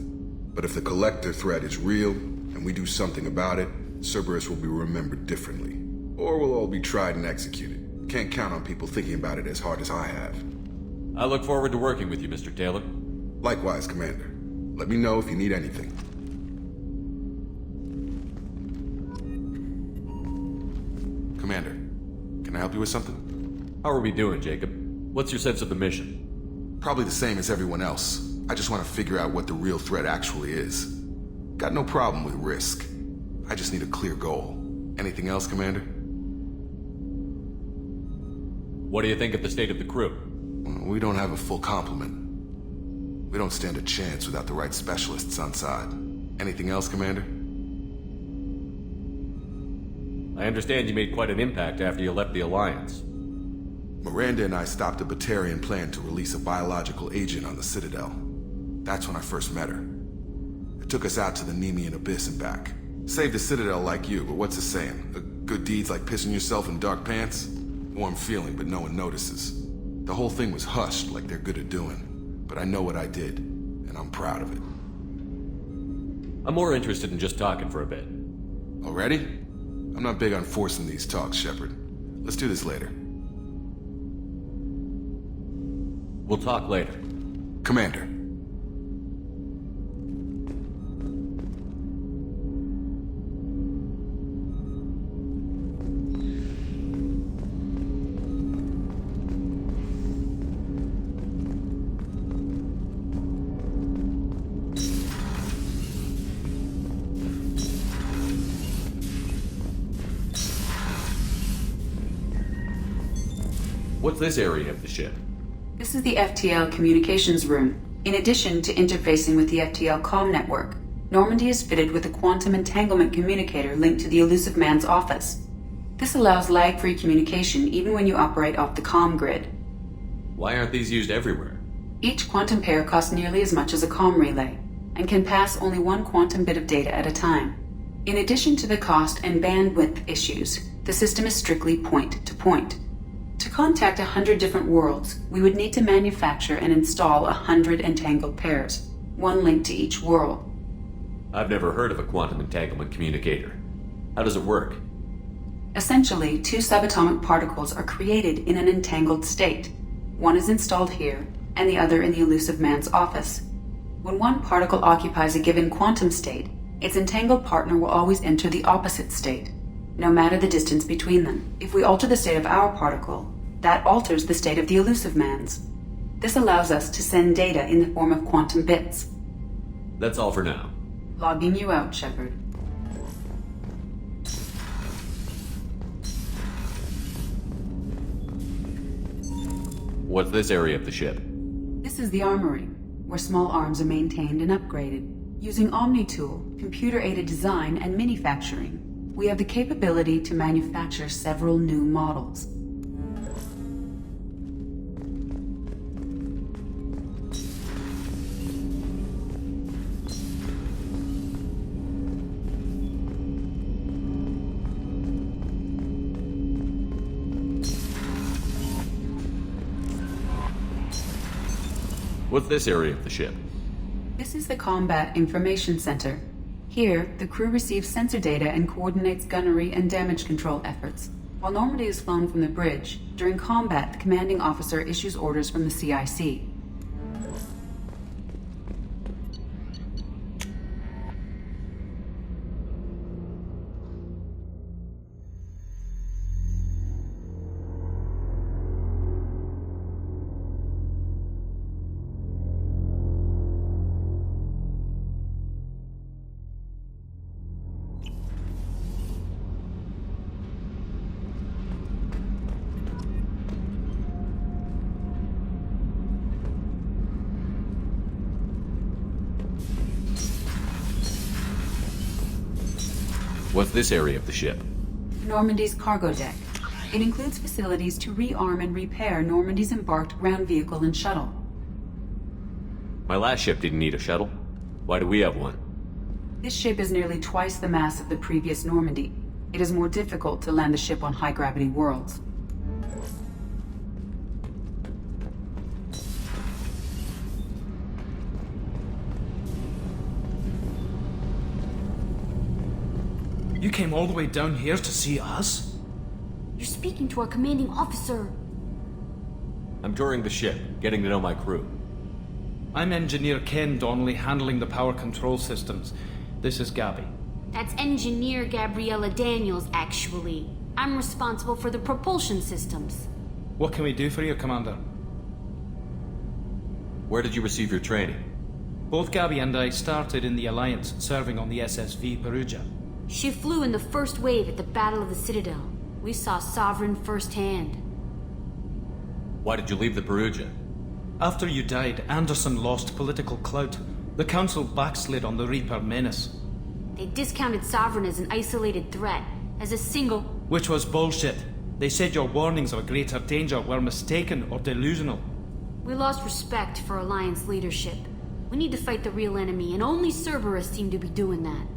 Speaker 3: But if the Collector threat is real, and we do something about it, Cerberus will be remembered differently. Or we'll all be tried and executed. Can't count on people thinking about it as hard as I have.
Speaker 2: I look forward to working with you, Mr. Taylor.
Speaker 3: Likewise, Commander. Let me know if you need anything. Commander, can I help you with something?
Speaker 2: How are we doing, Jacob? What's your sense of the mission?
Speaker 3: Probably the same as everyone else. I just want to figure out what the real threat actually is. Got no problem with risk. I just need a clear goal. Anything else, Commander?
Speaker 2: What do you think of the state of the crew?
Speaker 3: We don't have a full complement. We don't stand a chance without the right specialists on side. Anything else, Commander?
Speaker 2: I understand you made quite an impact after you left the Alliance.
Speaker 3: Miranda and I stopped a Batarian plan to release a biological agent on the Citadel. That's when I first met her. It took us out to the Nemean Abyss and back. Saved the Citadel like you, but what's the saying? A good deed's like pissing yourself in dark pants? Warm feeling, but no one notices. The whole thing was hushed like they're good at doing. But I know what I did, and I'm proud of it.
Speaker 2: I'm more interested in just talking for a bit.
Speaker 3: Already? I'm not big on forcing these talks, Shepard. Let's do this later.
Speaker 2: We'll talk later.
Speaker 3: Commander.
Speaker 2: What's this area of the ship?
Speaker 10: This is the FTL communications room. In addition to interfacing with the FTL comm network, Normandy is fitted with a quantum entanglement communicator linked to the Elusive Man's office. This allows lag-free communication even when you operate off the comm grid.
Speaker 2: Why aren't these used everywhere?
Speaker 10: Each quantum pair costs nearly as much as a comm relay, and can pass only one quantum bit of data at a time. In addition to the cost and bandwidth issues, the system is strictly point-to-point. contact 100 different worlds, we would need to manufacture and install 100 entangled pairs, one link to each world.
Speaker 2: I've never heard of a quantum entanglement communicator. How does it work?
Speaker 10: Essentially, 2 subatomic particles are created in an entangled state. One is installed here, and the other in the Elusive Man's office. When one particle occupies a given quantum state, its entangled partner will always enter the opposite state, no matter the distance between them. If we alter the state of our particle, that alters the state of the Elusive Man's. This allows us to send data in the form of quantum bits.
Speaker 2: That's all for now.
Speaker 10: Logging you out, Shepard.
Speaker 2: What's this area of the ship?
Speaker 10: This is the armory, where small arms are maintained and upgraded. Using OmniTool, computer-aided design, and manufacturing, we have the capability to manufacture several new models.
Speaker 2: What's this area of the ship?
Speaker 10: This is the Combat Information Center. Here, the crew receives sensor data and coordinates gunnery and damage control efforts. While Normandy is flown from the bridge, during combat, the commanding officer issues orders from the CIC.
Speaker 2: What's this area of the ship?
Speaker 10: Normandy's cargo deck. It includes facilities to rearm and repair Normandy's embarked ground vehicle and shuttle.
Speaker 2: My last ship didn't need a shuttle. Why do we have one?
Speaker 10: This ship is nearly twice the mass of the previous Normandy. It is more difficult to land the ship on high-gravity worlds.
Speaker 7: You came all the way down here to see us?
Speaker 12: You're speaking to our commanding officer.
Speaker 2: I'm touring the ship, getting to know my crew.
Speaker 7: I'm Engineer Ken Donnelly, handling the power control systems. This is Gabby.
Speaker 13: That's Engineer Gabriella Daniels, actually. I'm responsible for the propulsion systems.
Speaker 7: What can we do for you, Commander?
Speaker 2: Where did you receive your training?
Speaker 7: Both Gabby and I started in the Alliance, serving on the SSV Perugia.
Speaker 13: She flew in the first wave at the Battle of the Citadel. We saw Sovereign firsthand.
Speaker 2: Why did you leave the Perugia?
Speaker 7: After you died, Anderson lost political clout. The Council backslid on the Reaper menace.
Speaker 13: They discounted Sovereign as an isolated threat, as a single...
Speaker 7: Which was bullshit. They said your warnings of a greater danger were mistaken or delusional.
Speaker 13: We lost respect for Alliance leadership. We need to fight the real enemy, and only Cerberus seemed to be doing that.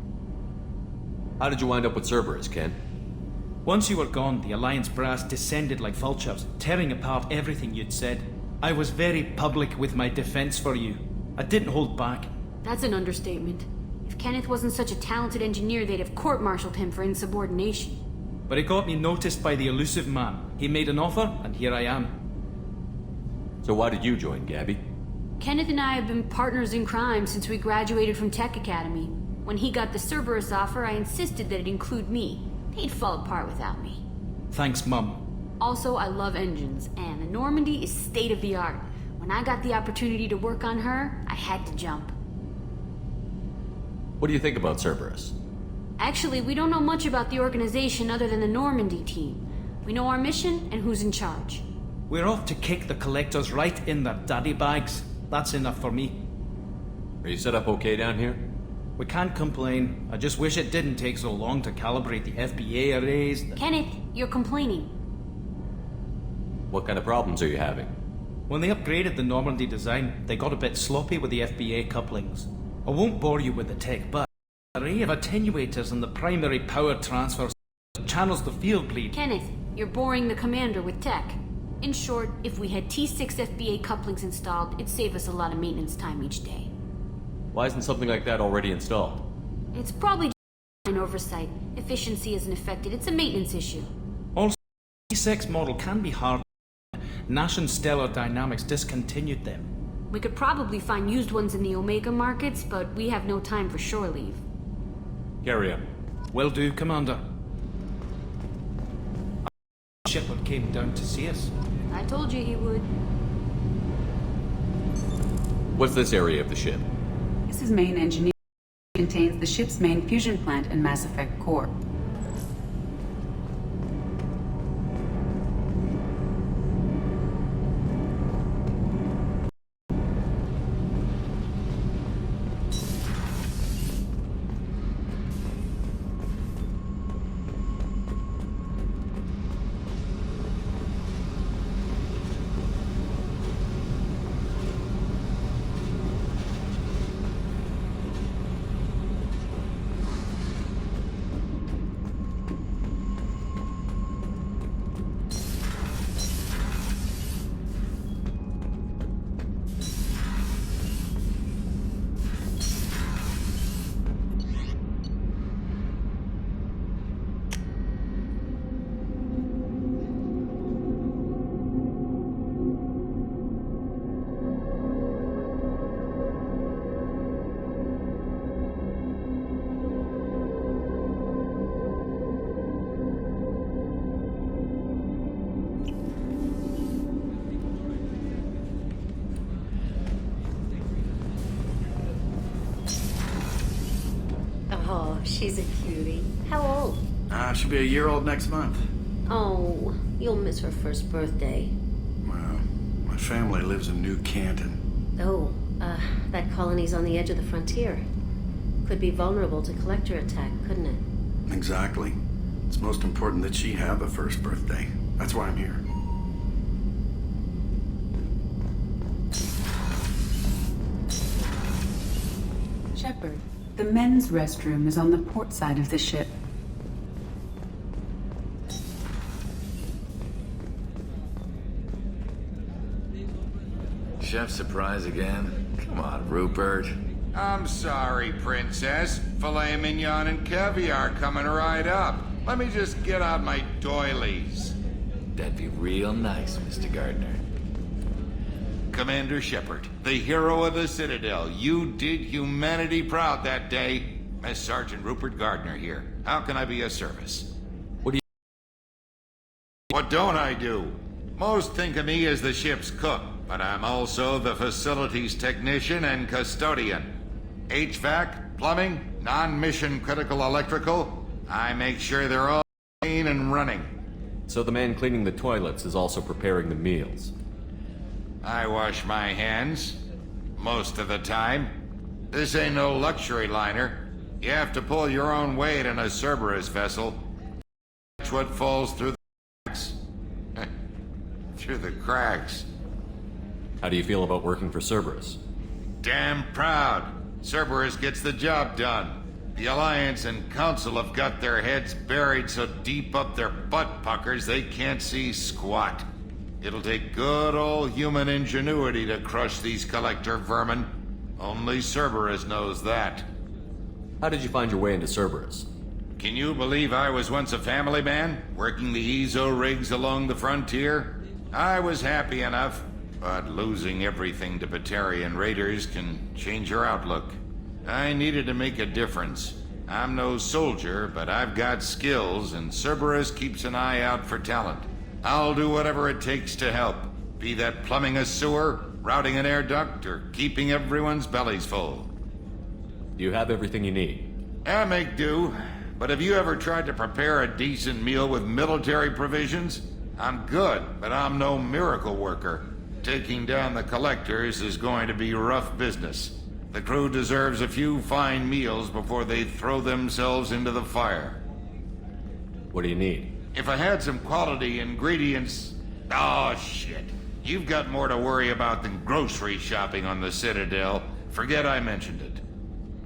Speaker 2: How did you wind up with Cerberus, Ken?
Speaker 7: Once you were gone, the Alliance brass descended like vultures, tearing apart everything you'd said. I was very public with my defense for you. I didn't hold back.
Speaker 13: That's an understatement. If Kenneth wasn't such a talented engineer, they'd have court-martialed him for insubordination.
Speaker 7: But it got me noticed by the Elusive Man. He made an offer, and here I am.
Speaker 2: So why did you join, Gabby?
Speaker 13: Kenneth and I have been partners in crime since we graduated from Tech Academy. When he got the Cerberus offer, I insisted that it include me. He'd fall apart without me.
Speaker 7: Thanks, Mum.
Speaker 13: Also, I love engines, and the Normandy is state-of-the-art. When I got the opportunity to work on her, I had to jump.
Speaker 2: What do you think about Cerberus?
Speaker 13: Actually, we don't know much about the organization other than the Normandy team. We know our mission and who's in charge.
Speaker 7: We're off to kick the Collectors right in their daddy bags. That's enough for me.
Speaker 2: Are you set up okay down here?
Speaker 7: We can't complain. I just wish it didn't take so long to calibrate the FBA arrays.
Speaker 13: Kenneth, you're complaining.
Speaker 2: What kind of problems are you having?
Speaker 7: When they upgraded the Normandy design, they got a bit sloppy with the FBA couplings. I won't bore you with the tech, but an array of attenuators and the primary power transfer channels the field bleed.
Speaker 13: Kenneth, you're boring the commander with tech. In short, if we had T6 FBA couplings installed, it'd save us a lot of maintenance time each day.
Speaker 2: Why isn't something like that already installed?
Speaker 13: It's probably just an oversight. Efficiency isn't affected, it's a maintenance issue.
Speaker 7: Also, the T6 model can be hard. Nash and Stellar Dynamics discontinued them.
Speaker 13: We could probably find used ones in the Omega markets, but we have no time for shore leave.
Speaker 2: Carry on.
Speaker 7: Will do, Commander. Shepard came down to see us.
Speaker 13: I told you he would.
Speaker 2: What's this area of the ship?
Speaker 10: This is main engineering. It contains the ship's main fusion plant and Mass Effect core.
Speaker 14: Oh, she's a cutie. How old?
Speaker 15: She'll be a year old next month.
Speaker 14: Oh, you'll miss her first birthday.
Speaker 15: Well, my family lives in New Canton.
Speaker 14: Oh, that colony's on the edge of the frontier. Could be vulnerable to collector attack, couldn't it?
Speaker 15: Exactly. It's most important that she have a first birthday. That's why I'm here.
Speaker 10: Shepard, the men's restroom is on the port side of the ship.
Speaker 16: Chef surprise again? Come on, Rupert.
Speaker 17: I'm sorry, Princess. Filet mignon and caviar coming right up. Let me just get out my doilies.
Speaker 16: That'd be real nice, Mr. Gardner.
Speaker 17: Commander Shepard, the hero of the Citadel. You did humanity proud that day. Master Sergeant Rupert Gardner here. How can I be of service? What don't I do? Most think of me as the ship's cook, but I'm also the facilities technician and custodian. HVAC, plumbing, non-mission critical electrical. I make sure they're all clean and running.
Speaker 2: So the man cleaning the toilets is also preparing the meals.
Speaker 17: I wash my hands. Most of the time. This ain't no luxury liner. You have to pull your own weight in a Cerberus vessel. That's what falls through the cracks. Through the cracks.
Speaker 2: How do you feel about working for Cerberus?
Speaker 17: Damn proud. Cerberus gets the job done. The Alliance and Council have got their heads buried so deep up their butt puckers they can't see squat. It'll take good old human ingenuity to crush these collector vermin. Only Cerberus knows that.
Speaker 2: How did you find your way into Cerberus?
Speaker 17: Can you believe I was once a family man, working the EZO rigs along the frontier? I was happy enough, but losing everything to Batarian raiders can change your outlook. I needed to make a difference. I'm no soldier, but I've got skills, and Cerberus keeps an eye out for talent. I'll do whatever it takes to help, be that plumbing a sewer, routing an air duct, or keeping everyone's bellies full.
Speaker 2: Do you have everything you need?
Speaker 17: I make do, but have you ever tried to prepare a decent meal with military provisions? I'm good, but I'm no miracle worker. Taking down the collectors is going to be rough business. The crew deserves a few fine meals before they throw themselves into the fire.
Speaker 2: What do you need?
Speaker 17: If I had some quality ingredients... Oh, shit. You've got more to worry about than grocery shopping on the Citadel. Forget I mentioned it.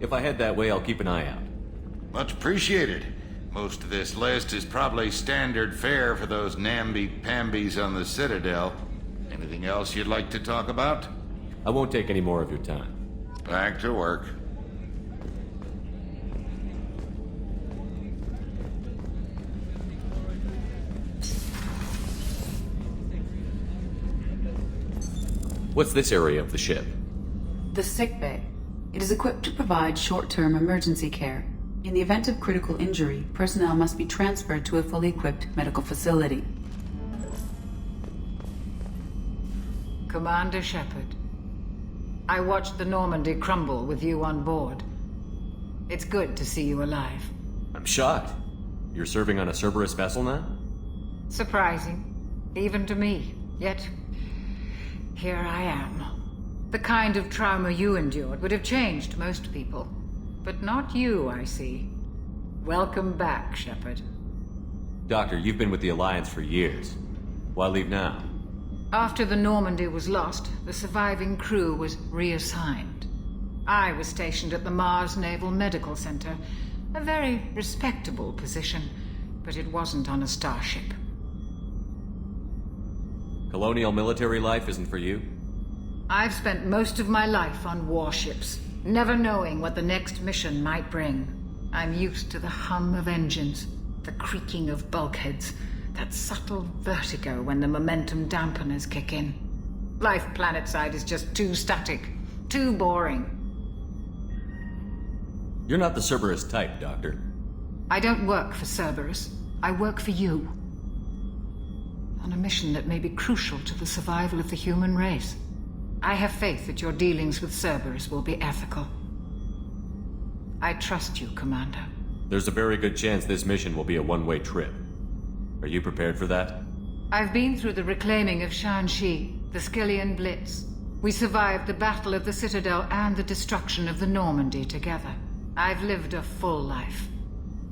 Speaker 2: If I head that way, I'll keep an eye out.
Speaker 17: Much appreciated. Most of this list is probably standard fare for those namby-pambies on the Citadel. Anything else you'd like to talk about?
Speaker 2: I won't take any more of your time.
Speaker 17: Back to work.
Speaker 2: What's this area of the ship?
Speaker 10: The sick bay. It is equipped to provide short-term emergency care. In the event of critical injury, personnel must be transferred to a fully equipped medical facility.
Speaker 18: Commander Shepard, I watched the Normandy crumble with you on board. It's good to see you alive.
Speaker 2: I'm shocked. You're serving on a Cerberus vessel now?
Speaker 18: Surprising, even to me. Yet, here I am. The kind of trauma you endured would have changed most people. But not you, I see. Welcome back, Shepard.
Speaker 2: Doctor, you've been with the Alliance for years. Why leave now?
Speaker 18: After the Normandy was lost, the surviving crew was reassigned. I was stationed at the Mars Naval Medical Center, a very respectable position, but it wasn't on a starship.
Speaker 2: Colonial military life isn't for you?
Speaker 18: I've spent most of my life on warships, never knowing what the next mission might bring. I'm used to the hum of engines, the creaking of bulkheads, that subtle vertigo when the momentum dampeners kick in. Life planetside is just too static, too boring.
Speaker 2: You're not the Cerberus type, Doctor.
Speaker 18: I don't work for Cerberus. I work for you. On a mission that may be crucial to the survival of the human race. I have faith that your dealings with Cerberus will be ethical. I trust you, Commander.
Speaker 2: There's a very good chance this mission will be a one-way trip. Are you prepared for that?
Speaker 18: I've been through the reclaiming of Shanxi, the Skillian Blitz. We survived the Battle of the Citadel and the destruction of the Normandy together. I've lived a full life.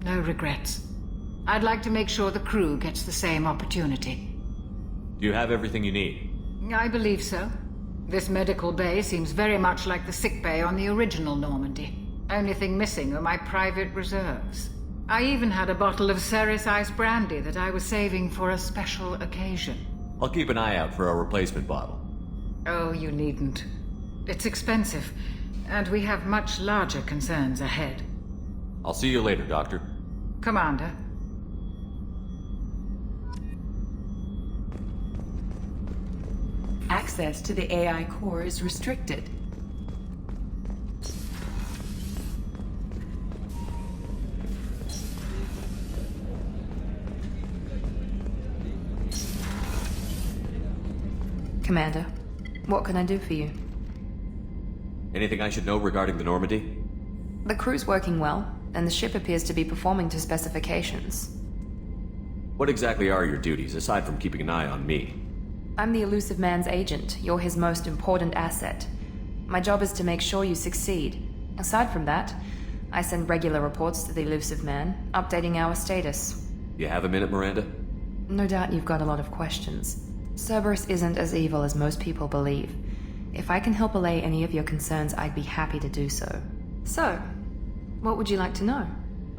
Speaker 18: No regrets. I'd like to make sure the crew gets the same opportunity.
Speaker 2: Do you have everything you need?
Speaker 18: I believe so. This medical bay seems very much like the sick bay on the original Normandy. Only thing missing are my private reserves. I even had a bottle of Ceres Ice brandy that I was saving for a special occasion.
Speaker 2: I'll keep an eye out for a replacement bottle.
Speaker 18: Oh, you needn't. It's expensive, and we have much larger concerns ahead.
Speaker 2: I'll see you later, Doctor.
Speaker 18: Commander.
Speaker 10: Access to the AI core is restricted.
Speaker 1: Commander, what can I do for you?
Speaker 2: Anything I should know regarding the Normandy?
Speaker 1: The crew's working well, and the ship appears to be performing to specifications.
Speaker 2: What exactly are your duties, aside from keeping an eye on me?
Speaker 1: I'm the Elusive Man's agent. You're his most important asset. My job is to make sure you succeed. Aside from that, I send regular reports to the Elusive Man, updating our status.
Speaker 2: You have a minute, Miranda?
Speaker 1: No doubt you've got a lot of questions. Cerberus isn't as evil as most people believe. If I can help allay any of your concerns, I'd be happy to do so. So, what would you like to know?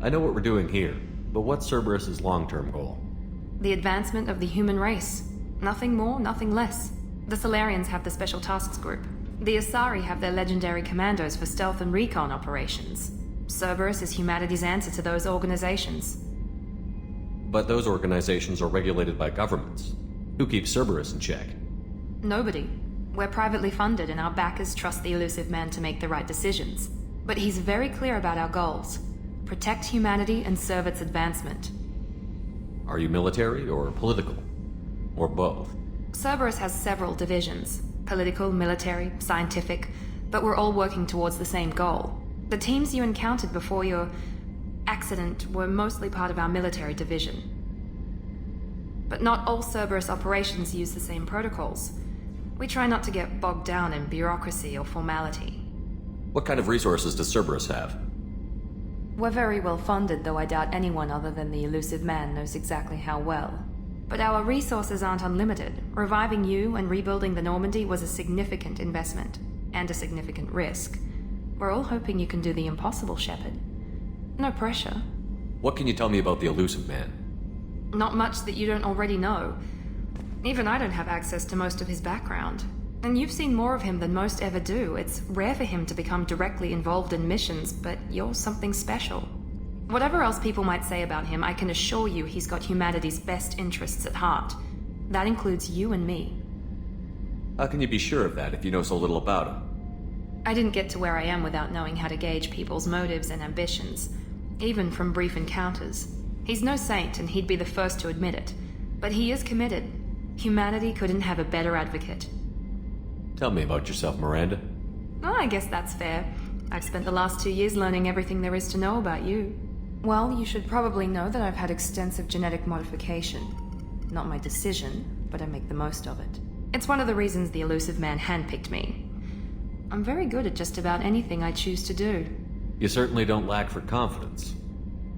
Speaker 2: I know what we're doing here, but what's Cerberus's long-term goal?
Speaker 1: The advancement of the human race. Nothing more, nothing less. The Solarians have the Special Tasks Group. The Asari have their legendary commandos for stealth and recon operations. Cerberus is humanity's answer to those organizations.
Speaker 2: But those organizations are regulated by governments. Who keeps Cerberus in check?
Speaker 1: Nobody. We're privately funded and our backers trust the Elusive Man to make the right decisions. But he's very clear about our goals. Protect humanity and serve its advancement.
Speaker 2: Are you military or political? Or both?
Speaker 1: Cerberus has several divisions. Political, military, scientific, but we're all working towards the same goal. The teams you encountered before your accident were mostly part of our military division. But not all Cerberus operations use the same protocols. We try not to get bogged down in bureaucracy or formality.
Speaker 2: What kind of resources does Cerberus have?
Speaker 1: We're very well funded, though I doubt anyone other than the Elusive Man knows exactly how well. But our resources aren't unlimited. Reviving you and rebuilding the Normandy was a significant investment, and a significant risk. We're all hoping you can do the impossible, Shepard. No pressure.
Speaker 2: What can you tell me about the Elusive Man?
Speaker 1: Not much that you don't already know. Even I don't have access to most of his background. And you've seen more of him than most ever do. It's rare for him to become directly involved in missions, but you're something special. Whatever else people might say about him, I can assure you he's got humanity's best interests at heart. That includes you and me.
Speaker 2: How can you be sure of that if you know so little about him?
Speaker 1: I didn't get to where I am without knowing how to gauge people's motives and ambitions, even from brief encounters. He's no saint, and he'd be the first to admit it. But he is committed. Humanity couldn't have a better advocate.
Speaker 2: Tell me about yourself, Miranda.
Speaker 1: Oh, I guess that's fair. I've spent the last 2 years learning everything there is to know about you. Well, you should probably know that I've had extensive genetic modification. Not my decision, but I make the most of it. It's one of the reasons the Elusive Man handpicked me. I'm very good at just about anything I choose to do.
Speaker 2: You certainly don't lack for confidence.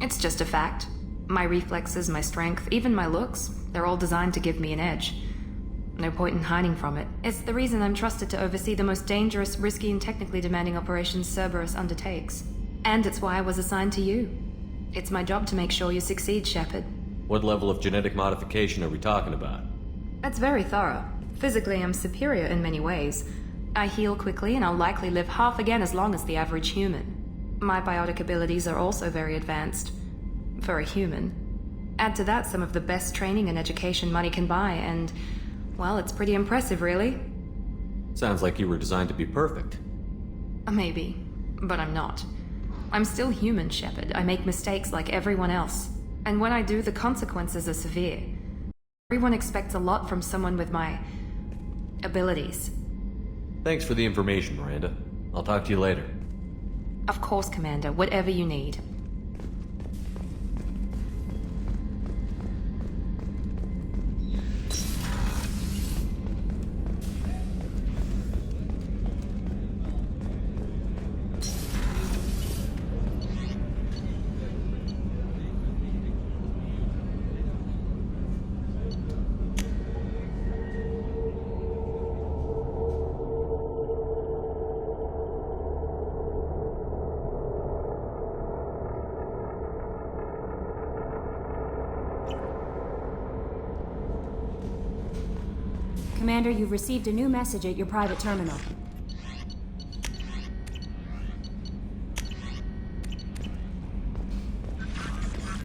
Speaker 1: It's just a fact. My reflexes, my strength, even my looks, they're all designed to give me an edge. No point in hiding from it. It's the reason I'm trusted to oversee the most dangerous, risky, and technically demanding operations Cerberus undertakes. And it's why I was assigned to you. It's my job to make sure you succeed, Shepard.
Speaker 2: What level of genetic modification are we talking about?
Speaker 1: That's very thorough. Physically, I'm superior in many ways. I heal quickly, and I'll likely live half again as long as the average human. My biotic abilities are also very advanced. For a human. Add to that some of the best training and education money can buy, and... well, it's pretty impressive, really.
Speaker 2: Sounds like you were designed to be perfect.
Speaker 1: Maybe, but I'm not. I'm still human, Shepard. I make mistakes like everyone else. And when I do, the consequences are severe. Everyone expects a lot from someone with my... abilities.
Speaker 2: Thanks for the information, Miranda. I'll talk to you later.
Speaker 1: Of course, Commander. Whatever you need.
Speaker 12: Commander, you've received a new message at your private terminal.